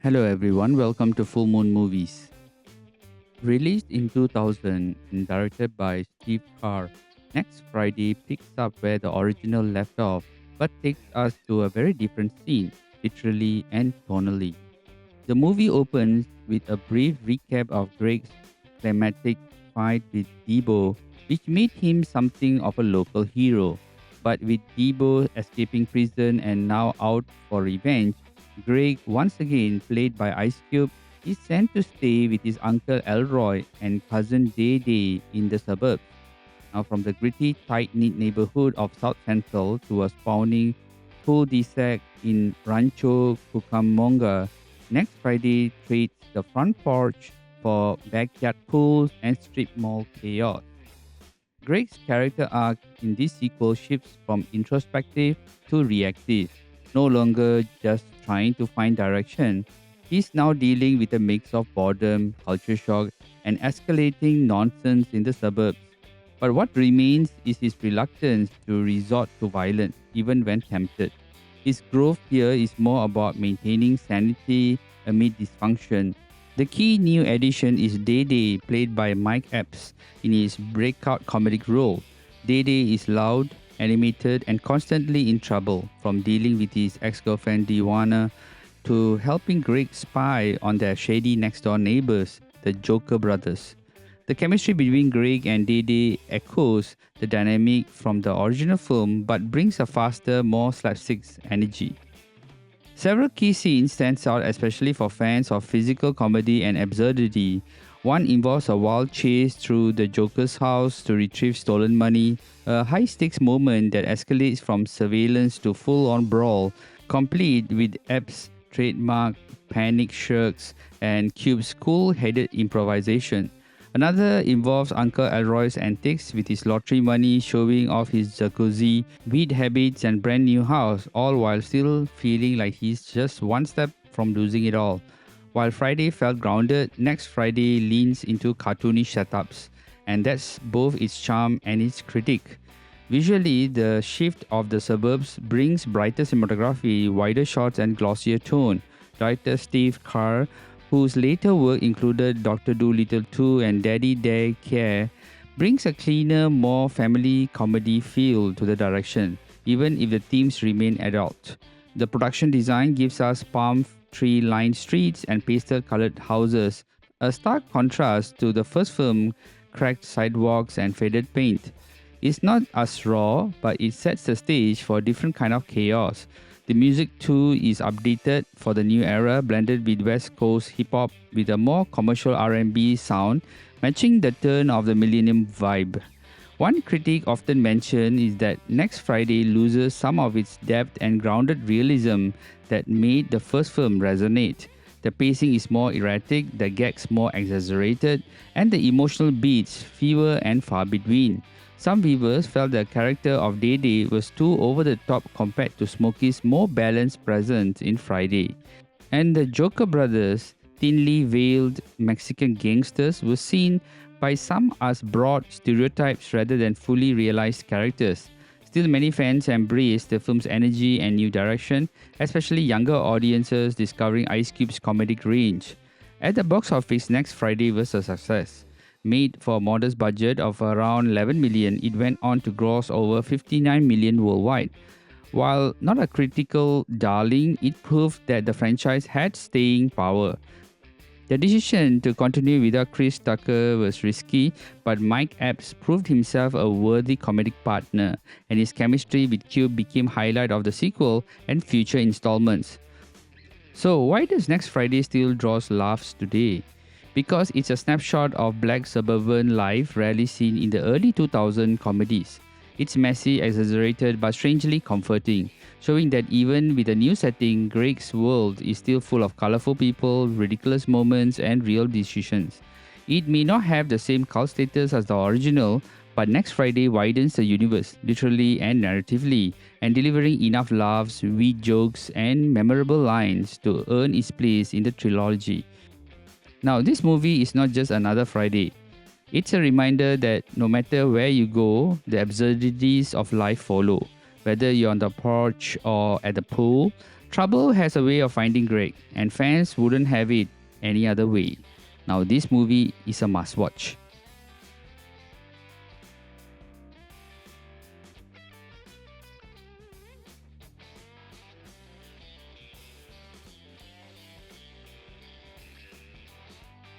Hello everyone, welcome to Full Moon Movies. Released in 2000 and directed by Steve Carr, Next Friday picks up where the original left off but takes us to a very different scene, literally and tonally. The movie opens with a brief recap of Greg's climactic fight with Debo, which made him something of a local hero. But with Debo escaping prison and now out for revenge, Greg, once again played by Ice Cube, is sent to stay with his uncle Elroy and cousin Day Day in the suburbs. Now, from the gritty, tight knit neighborhood of South Central to a spawning cul-de-sac in Rancho Cucamonga, Next Friday trades the front porch for backyard pools and strip mall chaos. Greg's character arc in this sequel shifts from introspective to reactive, no longer just trying to find direction. He's now dealing with a mix of boredom, culture shock, and escalating nonsense in the suburbs. But what remains is his reluctance to resort to violence, even when tempted. His growth here is more about maintaining sanity amid dysfunction. The key new addition is Day Day, played by Mike Epps in his breakout comedic role. Day Day is loud, animated, and constantly in trouble, from dealing with his ex-girlfriend Diwana to helping Greg spy on their shady next-door neighbors, the Joker brothers. The chemistry between Greg and Day Day echoes the dynamic from the original film but brings a faster, more slapstick energy. Several key scenes stands out especially for fans of physical comedy and absurdity. One involves a wild chase through the Joker's house to retrieve stolen money, a high-stakes moment that escalates from surveillance to full-on brawl, complete with Epps' trademark panic shirks and Cube's cool-headed improvisation. Another involves Uncle Elroy's antics with his lottery money, showing off his jacuzzi, weed habits, and brand new house, all while still feeling like he's just one step from losing it all. While Friday felt grounded, Next Friday leans into cartoonish setups, and that's both its charm and its critique. Visually, the shift of the suburbs brings brighter cinematography, wider shots, and glossier tone. Director Steve Carr, whose later work included Dr. Dolittle 2 and Daddy Day Care, brings a cleaner, more family comedy feel to the direction, even if the themes remain adult. The production design gives us palm tree lined streets and pastel colored houses, a stark contrast to the first film, cracked sidewalks and faded paint. It's not as raw, but it sets the stage for a different kind of chaos. The music too is updated for the new era, blended with West Coast hip hop with a more commercial R&B sound, matching the turn of the millennium vibe. One critique often mentioned is that Next Friday loses some of its depth and grounded realism that made the first film resonate. The pacing is more erratic, the gags more exaggerated, and the emotional beats fewer and far between. Some viewers felt the character of Day Day was too over the top compared to Smokey's more balanced presence in Friday. And the Joker brothers, thinly veiled Mexican gangsters, were seen by some as broad stereotypes rather than fully realized characters. Still, many fans embraced the film's energy and new direction, especially younger audiences discovering Ice Cube's comedic range. At the box office, Next Friday was a success. Made for a modest budget of around 11 million, it went on to gross over 59 million worldwide. While not a critical darling, it proved that the franchise had staying power. The decision to continue without Chris Tucker was risky, but Mike Epps proved himself a worthy comedic partner, and his chemistry with Cube became highlight of the sequel and future installments. So why does Next Friday still draws laughs today? Because it's a snapshot of black suburban life rarely seen in the early 2000 comedies. It's messy, exaggerated, but strangely comforting, showing that even with a new setting, Greg's world is still full of colorful people, ridiculous moments, and real decisions. It may not have the same cult status as the original, but Next Friday widens the universe, literally and narratively, and delivering enough laughs, wit jokes, and memorable lines to earn its place in the trilogy. Now, this movie is not just another Friday. It's a reminder that no matter where you go, the absurdities of life follow. Whether you're on the porch or at the pool, Trouble has a way of finding Greg, and fans wouldn't have it any other way. Now, this movie is a must watch.